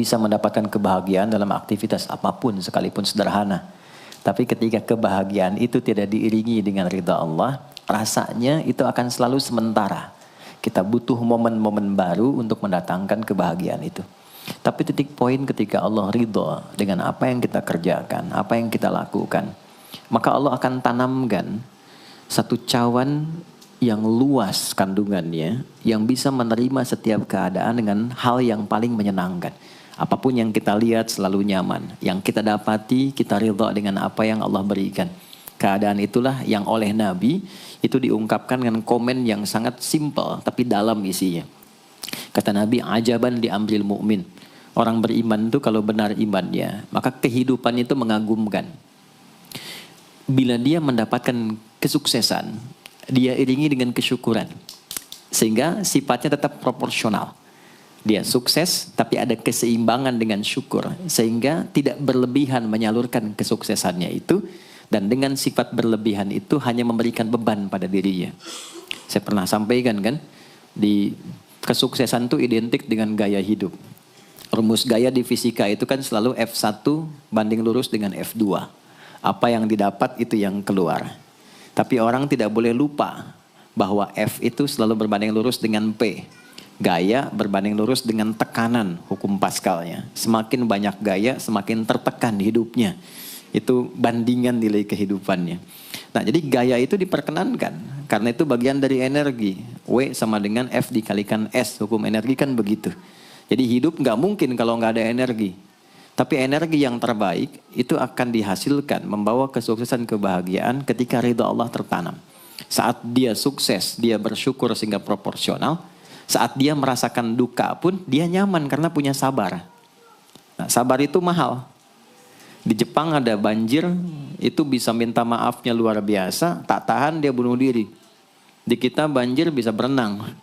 bisa mendapatkan kebahagiaan dalam aktivitas apapun sekalipun sederhana. Tapi ketika kebahagiaan itu tidak diiringi dengan ridha Allah, rasanya itu akan selalu sementara. Kita butuh momen-momen baru untuk mendatangkan kebahagiaan itu. Tapi titik poin ketika Allah ridha dengan apa yang kita kerjakan, apa yang kita lakukan, maka Allah akan tanamkan satu cawan yang luas kandungannya, yang bisa menerima setiap keadaan dengan hal yang paling menyenangkan. Apapun yang kita lihat selalu nyaman. Yang kita dapati, kita ridha dengan apa yang Allah berikan. Keadaan itulah yang oleh Nabi itu diungkapkan dengan komen yang sangat simpel tapi dalam isinya. Kata Nabi, ajaban di amril mu'min. Orang beriman itu kalau benar imannya, maka kehidupan itu mengagumkan. Bila dia mendapatkan kesuksesan, dia iringi dengan kesyukuran. Sehingga sifatnya tetap proporsional. Dia sukses tapi ada keseimbangan dengan syukur. Sehingga tidak berlebihan menyalurkan kesuksesannya itu. Dan dengan sifat berlebihan itu hanya memberikan beban pada dirinya. Saya pernah sampaikan kan, di kesuksesan itu identik dengan gaya hidup. Rumus gaya di fisika itu kan selalu F1 banding lurus dengan F2. Apa yang didapat itu yang keluar. Tapi orang tidak boleh lupa bahwa F itu selalu berbanding lurus dengan P. Gaya berbanding lurus dengan tekanan, hukum Pascalnya. Semakin banyak gaya, semakin tertekan hidupnya. Itu bandingan nilai kehidupannya. Nah, jadi gaya itu diperkenankan. Karena itu bagian dari energi. W sama dengan F dikalikan S. Hukum energi kan begitu. Jadi hidup nggak mungkin kalau nggak ada energi. Tapi energi yang terbaik itu akan dihasilkan membawa kesuksesan kebahagiaan ketika ridha Allah tertanam. Saat dia sukses, dia bersyukur sehingga proporsional. Saat dia merasakan duka pun dia nyaman karena punya sabar. Nah, sabar itu mahal. Di Jepang ada banjir, itu bisa minta maafnya luar biasa, tak tahan dia bunuh diri. Di kita banjir bisa berenang.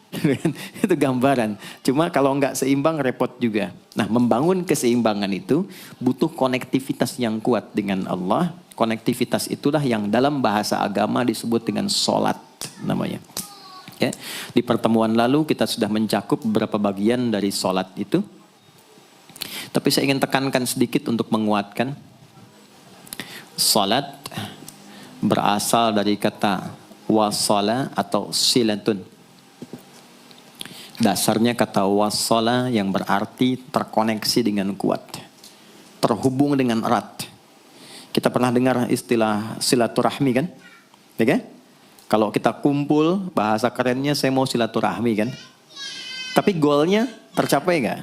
Itu gambaran. Cuma kalau nggak seimbang repot juga. Nah, membangun keseimbangan itu butuh konektivitas yang kuat dengan Allah. Konektivitas itulah yang dalam bahasa agama disebut dengan sholat namanya. Ya. Di pertemuan lalu kita sudah mencakup beberapa bagian dari sholat itu. Tapi saya ingin tekankan sedikit untuk menguatkan. Sholat berasal dari kata wasala atau silatun. Dasarnya kata wasala yang berarti terkoneksi dengan kuat. Terhubung dengan erat. Kita pernah dengar istilah silaturahmi kan? Ya kan? Kalau kita kumpul, bahasa kerennya saya mau silaturahmi kan? Tapi goalnya tercapai nggak?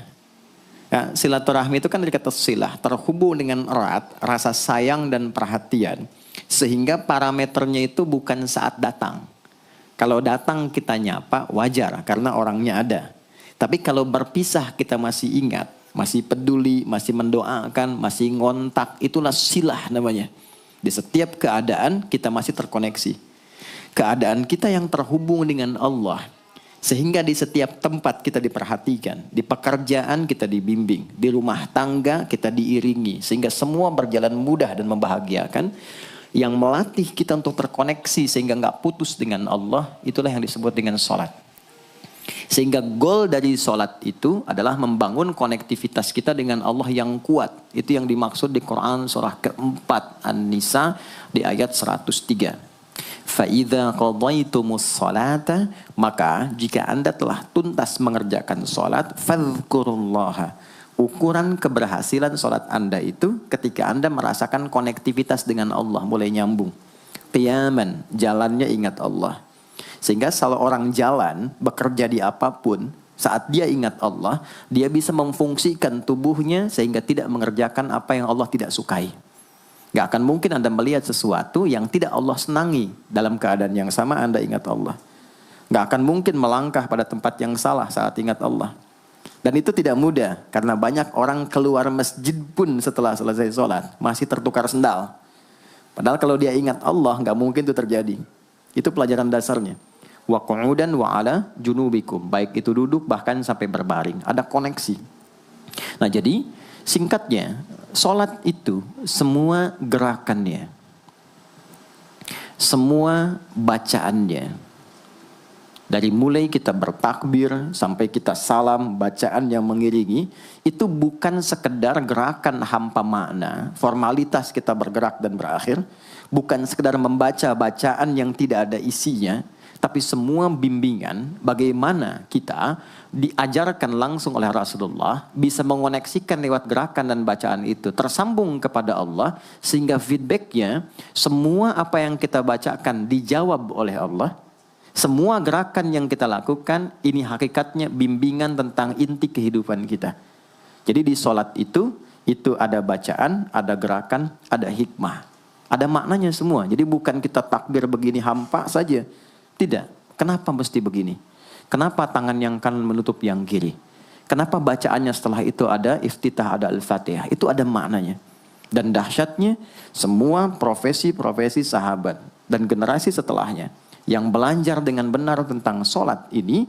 Nah, silaturahmi itu kan dari kata silah, terhubung dengan erat, rasa sayang dan perhatian. Sehingga parameternya itu bukan saat datang. Kalau datang kita nyapa, wajar karena orangnya ada. Tapi kalau berpisah kita masih ingat, masih peduli, masih mendoakan, masih ngontak, itulah silah namanya. Di setiap keadaan kita masih terkoneksi. Keadaan kita yang terhubung dengan Allah. Sehingga di setiap tempat kita diperhatikan. Di pekerjaan kita dibimbing. Di rumah tangga kita diiringi. Sehingga semua berjalan mudah dan membahagiakan. Yang melatih kita untuk terkoneksi sehingga nggak putus dengan Allah. Itulah yang disebut dengan sholat. Sehingga goal dari sholat itu adalah membangun konektivitas kita dengan Allah yang kuat. Itu yang dimaksud di Quran surah keempat An-Nisa di ayat 103. فَإِذَا قَضَيْتُمُ الصَّلَاةَ maka jika anda telah tuntas mengerjakan sholat, فَاذْكُرُوا اللَّهَ. Ukuran keberhasilan sholat anda itu ketika anda merasakan konektivitas dengan Allah, mulai nyambung. Qiyaman, jalannya ingat Allah. Sehingga kalau orang jalan, bekerja di apapun, saat dia ingat Allah, dia bisa memfungsikan tubuhnya sehingga tidak mengerjakan apa yang Allah tidak sukai. Gak akan mungkin Anda melihat sesuatu yang tidak Allah senangi. Dalam keadaan yang sama Anda ingat Allah. Gak akan mungkin melangkah pada tempat yang salah saat ingat Allah. Dan itu tidak mudah. Karena banyak orang keluar masjid pun setelah selesai sholat masih tertukar sendal. Padahal kalau dia ingat Allah gak mungkin itu terjadi. Itu pelajaran dasarnya. Wa qu'udan wa ala junubikum. Baik itu duduk bahkan sampai berbaring. Ada koneksi. Nah jadi singkatnya, sholat itu semua gerakannya, semua bacaannya, Dari mulai kita bertakbir sampai kita salam, bacaan yang mengiringi, itu bukan sekedar gerakan hampa makna, formalitas kita bergerak dan berakhir, bukan sekedar membaca bacaan yang tidak ada isinya, tapi semua bimbingan bagaimana kita diajarkan langsung oleh Rasulullah bisa mengoneksikan lewat gerakan dan bacaan itu tersambung kepada Allah, sehingga feedbacknya semua apa yang kita bacakan dijawab oleh Allah. Semua gerakan yang kita lakukan ini hakikatnya bimbingan tentang inti kehidupan kita. Jadi di sholat itu ada bacaan, ada gerakan, ada hikmah, ada maknanya semua. Jadi bukan kita takbir begini hampa saja. Tidak. Kenapa mesti begini? Kenapa tangan yang kanan menutup yang kiri? Kenapa bacaannya setelah itu ada iftitah, ada al-fatihah? Itu ada maknanya. Dan dahsyatnya semua profesi-profesi sahabat dan generasi setelahnya yang belajar dengan benar tentang sholat ini,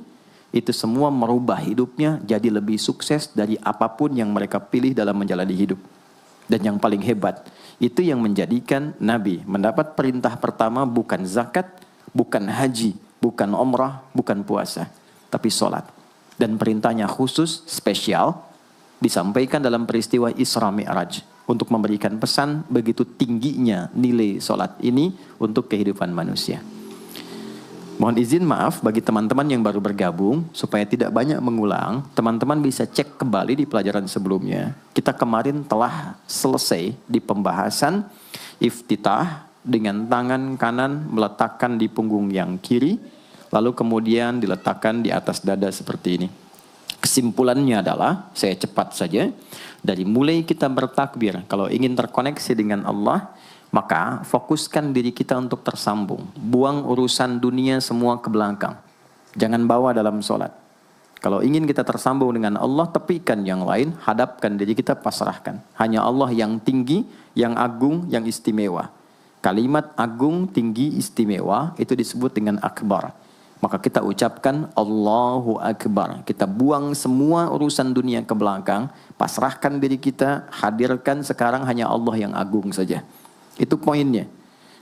itu semua merubah hidupnya jadi lebih sukses dari apapun yang mereka pilih dalam menjalani hidup. Dan yang paling hebat, itu yang menjadikan Nabi mendapat perintah pertama bukan zakat, bukan haji, bukan umrah, bukan puasa, tapi sholat. Dan perintahnya khusus, spesial, disampaikan dalam peristiwa Isra Mi'raj untuk memberikan pesan begitu tingginya nilai sholat ini untuk kehidupan manusia. Mohon izin maaf bagi teman-teman yang baru bergabung, supaya tidak banyak mengulang, teman-teman bisa cek kembali di pelajaran sebelumnya. Kita kemarin telah selesai di pembahasan iftitah dengan tangan kanan meletakkan di punggung yang kiri, lalu kemudian diletakkan di atas dada seperti ini. Kesimpulannya adalah, saya cepat saja, dari mulai kita bertakbir, kalau ingin terkoneksi dengan Allah, maka fokuskan diri kita untuk tersambung. Buang urusan dunia semua ke belakang. Jangan bawa dalam sholat. Kalau ingin kita tersambung dengan Allah, tepikan yang lain, hadapkan diri kita, pasrahkan. Hanya Allah yang tinggi, yang agung, yang istimewa. Kalimat agung, tinggi, istimewa, itu disebut dengan akbar. Maka kita ucapkan Allahu Akbar. Kita buang semua urusan dunia ke belakang, pasrahkan diri kita, hadirkan sekarang hanya Allah yang agung saja. Itu poinnya.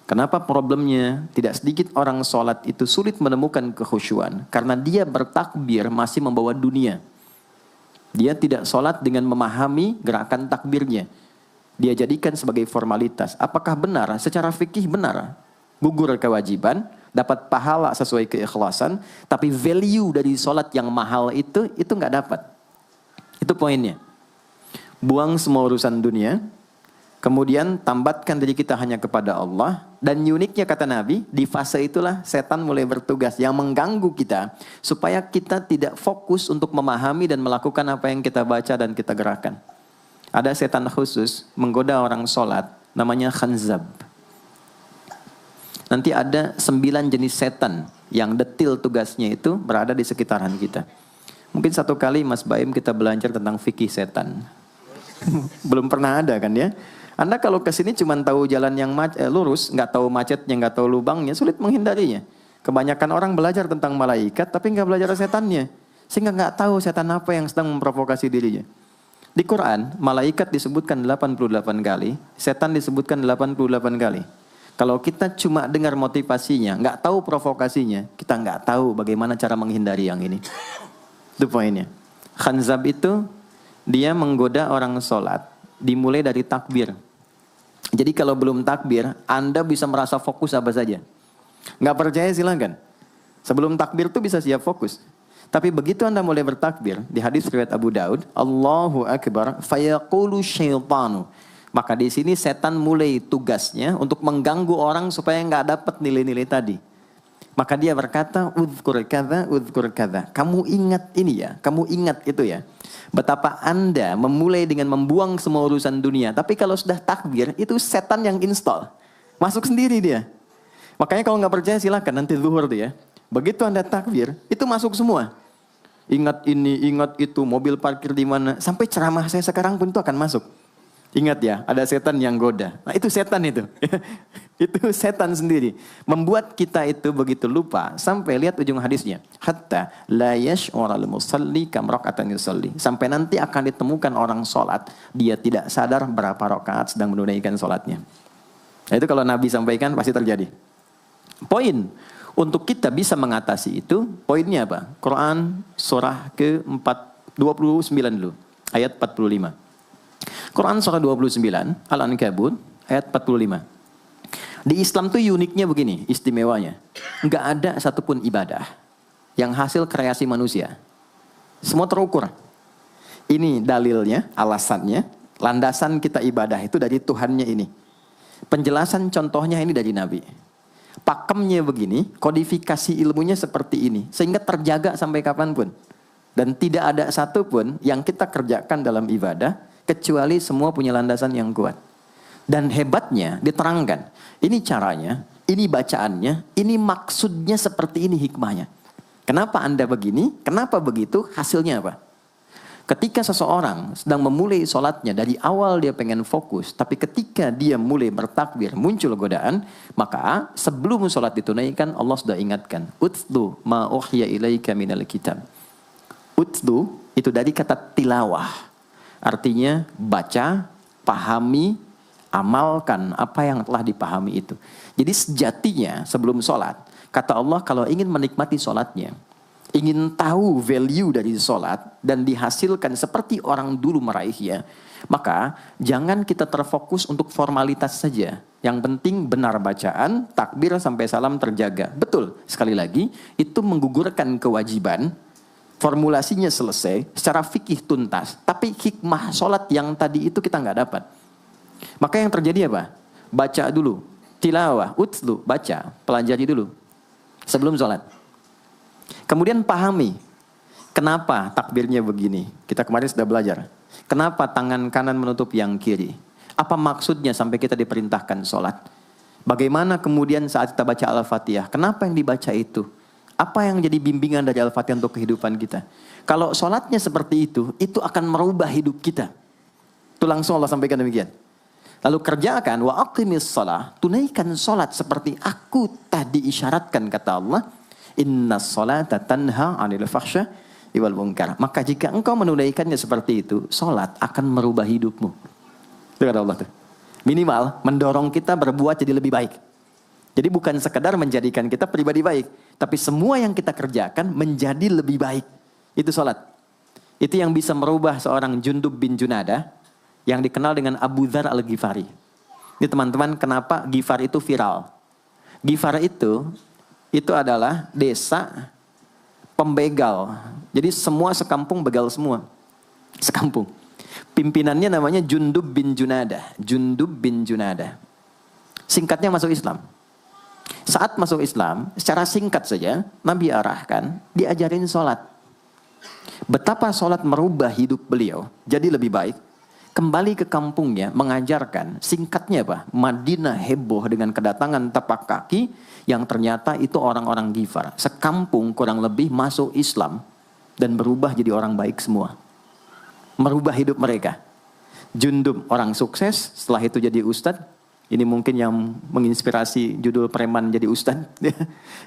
Kenapa problemnya tidak sedikit orang sholat itu sulit menemukan kekhusyuan? Karena dia bertakbir masih membawa dunia. Dia tidak sholat dengan memahami gerakan takbirnya. Dia jadikan sebagai formalitas. Apakah benar? Secara fikih benar. Gugur kewajiban, dapat pahala sesuai keikhlasan, tapi value dari sholat yang mahal itu nggak dapat. Itu poinnya. Buang semua urusan dunia, kemudian tambatkan diri kita hanya kepada Allah. Dan uniknya kata Nabi, di fase itulah setan mulai bertugas yang mengganggu kita, supaya kita tidak fokus untuk memahami dan melakukan apa yang kita baca dan kita gerakan. Ada setan khusus menggoda orang sholat, namanya khanzab. Nanti ada 9 jenis setan yang detil tugasnya itu berada di sekitaran kita. Mungkin satu kali Mas Baim kita belajar tentang fikih setan. Belum pernah ada kan ya? Anda kalau ke sini cuma tahu jalan yang lurus, nggak tahu macetnya, nggak tahu lubangnya, sulit menghindarinya. Kebanyakan orang belajar tentang malaikat, tapi nggak belajar setannya, sehingga nggak tahu setan apa yang sedang memprovokasi dirinya. Di Quran, malaikat disebutkan 88 kali, setan disebutkan 88 kali. Kalau kita cuma dengar motivasinya, nggak tahu provokasinya, kita nggak tahu bagaimana cara menghindari yang ini. Itu poinnya. Khanzab itu dia menggoda orang sholat, dimulai dari takbir. Jadi kalau belum takbir, Anda bisa merasa fokus apa saja. Nggak percaya silakan. Sebelum takbir tuh bisa siap fokus. Tapi begitu Anda mulai bertakbir, di hadis riwayat Abu Daud, Allahu Akbar, fayaqulu syaitanu. Maka di sini setan mulai tugasnya untuk mengganggu orang supaya nggak dapat nilai-nilai tadi. Maka dia berkata, udhkur kadza. Kamu ingat ini ya, kamu ingat itu ya. Betapa Anda memulai dengan membuang semua urusan dunia. Tapi kalau sudah takbir, itu setan yang install. Masuk sendiri dia. Makanya kalau nggak percaya silakan nanti zuhur tuh ya. Begitu Anda takbir, itu masuk semua. Ingat ini, ingat itu, mobil parkir di mana. Sampai ceramah saya sekarang pun itu akan masuk. Ingat ya, ada setan yang goda. Nah itu setan itu. Itu setan sendiri. Membuat kita itu begitu lupa. Sampai lihat ujung hadisnya. Hatta la yash'ural musalli kam raka'atan yusalli. Sampai nanti akan ditemukan orang sholat. Dia tidak sadar berapa rakaat sedang menunaikan sholatnya. Nah itu kalau Nabi sampaikan pasti terjadi. Poin. Untuk kita bisa mengatasi itu, poinnya apa? Quran surah ke-29 dulu, ayat 45. Quran surah 29, Al-Ankabut, ayat 45. Di Islam tuh uniknya begini, istimewanya. Enggak ada satupun ibadah yang hasil kreasi manusia. Semua terukur. Ini dalilnya, alasannya, landasan kita ibadah itu dari Tuhannya ini. Penjelasan contohnya ini dari Nabi. Pakemnya begini, kodifikasi ilmunya seperti ini. Sehingga terjaga sampai kapanpun. Dan tidak ada satupun yang kita kerjakan dalam ibadah, kecuali semua punya landasan yang kuat. Dan hebatnya diterangkan. Ini caranya, ini bacaannya, ini maksudnya seperti ini hikmahnya. Kenapa Anda begini? Kenapa begitu? Hasilnya apa? Ketika seseorang sedang memulai sholatnya, dari awal dia pengen fokus, tapi ketika dia mulai bertakbir, muncul godaan, maka sebelum sholat ditunaikan, Allah sudah ingatkan, Utlu ma uhya ilaika minal kitab. Utlu itu dari kata tilawah, artinya baca, pahami, amalkan apa yang telah dipahami itu. Jadi sejatinya sebelum sholat, kata Allah kalau ingin menikmati sholatnya, ingin tahu value dari sholat dan dihasilkan seperti orang dulu meraihnya, maka jangan kita terfokus untuk formalitas saja. Yang penting benar bacaan, takbir sampai salam terjaga. Betul, sekali lagi, itu menggugurkan kewajiban, formulasinya selesai, secara fikih tuntas, tapi hikmah sholat yang tadi itu kita nggak dapat. Maka yang terjadi apa? Baca dulu, tilawah, utlu, baca, pelajari dulu, sebelum sholat. Kemudian pahami, kenapa takbirnya begini? Kita kemarin sudah belajar. Kenapa tangan kanan menutup yang kiri? Apa maksudnya sampai kita diperintahkan sholat? Bagaimana kemudian saat kita baca Al-Fatihah? Kenapa yang dibaca itu? Apa yang jadi bimbingan dari Al-Fatihah untuk kehidupan kita? Kalau sholatnya seperti itu akan merubah hidup kita. Itu langsung Allah sampaikan demikian. Lalu kerjakan, wa aqimis shalah, tunaikan sholat seperti aku tadi isyaratkan, kata Allah. Inna sholata tanha 'anil fahsya wal munkar. Maka jika engkau menunaikannya seperti itu, sholat akan merubah hidupmu. Itu kata Allah tuh. Minimal mendorong kita berbuat jadi lebih baik. Jadi bukan sekedar menjadikan kita pribadi baik, tapi semua yang kita kerjakan menjadi lebih baik. Itu sholat. Itu yang bisa merubah seorang Jundub bin Junadah yang dikenal dengan Abu Dzar Al-Ghifari. Ini teman-teman, kenapa Ghifar itu viral? Ghifar itu adalah desa pembegal. Jadi semua sekampung begal semua. Sekampung. Pimpinannya namanya Jundub bin Junadah. Jundub bin Junadah. Singkatnya masuk Islam. Saat masuk Islam, secara singkat saja, Nabi arahkan, diajarin sholat. Betapa sholat merubah hidup beliau, jadi lebih baik. Kembali ke kampungnya, mengajarkan, singkatnya apa? Madinah heboh dengan kedatangan tapak kaki, yang ternyata itu orang-orang Ghifar. Sekampung kurang lebih masuk Islam, dan berubah jadi orang baik semua. Merubah hidup mereka. Jundub orang sukses, setelah itu jadi ustadz. Ini mungkin yang menginspirasi judul preman jadi ustadz.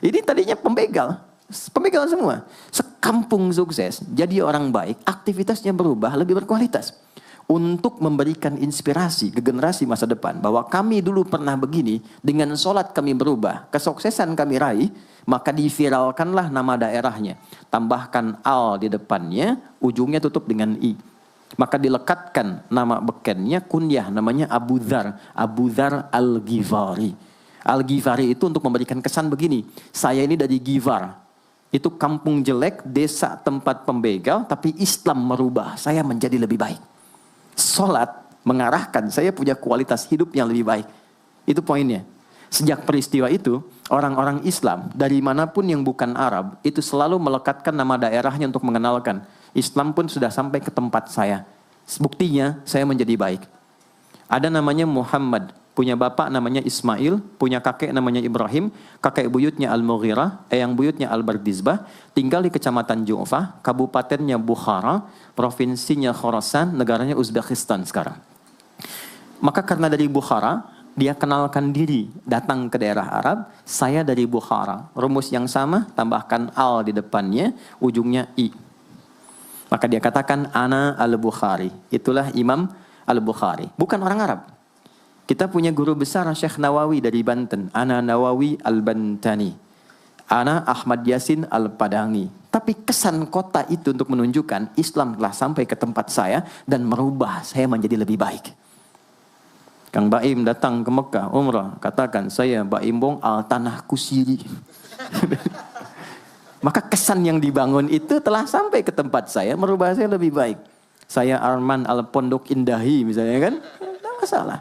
Ini tadinya pembegal. Pembegal semua. Sekampung sukses, jadi orang baik, aktivitasnya berubah, lebih berkualitas. Untuk memberikan inspirasi ke generasi masa depan. Bahwa kami dulu pernah begini, dengan sholat kami berubah, kesuksesan kami raih, maka diviralkanlah nama daerahnya. Tambahkan al di depannya, ujungnya tutup dengan i. Maka dilekatkan nama bekennya, kunyah, namanya Abu Dzar. Abu Dzar Al-Ghifari. Al-Ghifari itu untuk memberikan kesan begini, saya ini dari Ghifar. Itu kampung jelek, desa tempat pembegal, tapi Islam merubah, saya menjadi lebih baik. Sholat mengarahkan saya punya kualitas hidup yang lebih baik. Itu poinnya. Sejak peristiwa itu, orang-orang Islam dari manapun yang bukan Arab, itu selalu melekatkan nama daerahnya untuk mengenalkan. Islam pun sudah sampai ke tempat saya. Buktinya saya menjadi baik. Ada namanya Muhammad, punya bapak namanya Ismail, punya kakek namanya Ibrahim, kakek buyutnya Al-Mughirah, eyang buyutnya Al-Bardizbah, tinggal di kecamatan Ju'fah, kabupatennya Bukhara, provinsinya Khorasan, negaranya Uzbekistan sekarang. Maka karena dari Bukhara, dia kenalkan diri, datang ke daerah Arab, saya dari Bukhara. Rumus yang sama, tambahkan al di depannya, ujungnya i. Maka dia katakan, Ana Al-Bukhari. Itulah Imam Al-Bukhari. Bukan orang Arab. Kita punya guru besar Syekh Nawawi dari Banten. Ana Nawawi Al-Bantani. Ana Ahmad Yasin Al-Padangi. Tapi kesan kota itu untuk menunjukkan Islam telah sampai ke tempat saya dan merubah saya menjadi lebih baik. Kang Baim datang ke Mekah, umrah, katakan saya Baim Bong al tanah kusiri. Maka kesan yang dibangun itu telah sampai ke tempat saya, merubah saya lebih baik. Saya Arman al Pondok Indahi misalnya kan, tidak masalah.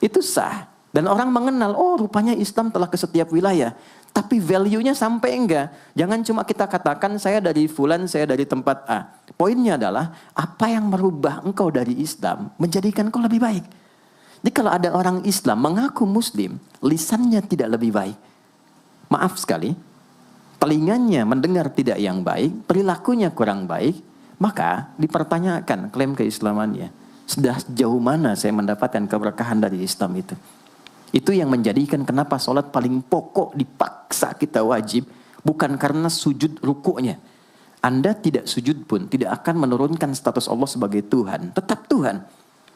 Itu sah. Dan orang mengenal, oh rupanya Islam telah ke setiap wilayah. Tapi value-nya sampai enggak. Jangan cuma kita katakan saya dari fulan, saya dari tempat A. Poinnya adalah apa yang merubah engkau dari Islam menjadikan engkau lebih baik. Jadi kalau ada orang Islam mengaku Muslim, lisannya tidak lebih baik. Maaf sekali, telinganya mendengar tidak yang baik, perilakunya kurang baik, maka dipertanyakan klaim keislamannya. Sudah sejauh mana saya mendapatkan keberkahan dari Islam itu? Itu yang menjadikan kenapa sholat paling pokok dipaksa kita wajib. Bukan karena sujud rukuknya. Anda tidak sujud pun tidak akan menurunkan status Allah sebagai Tuhan. Tetap Tuhan.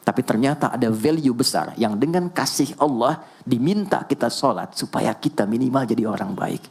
Tapi ternyata ada value besar yang dengan kasih Allah diminta kita sholat supaya kita minimal jadi orang baik.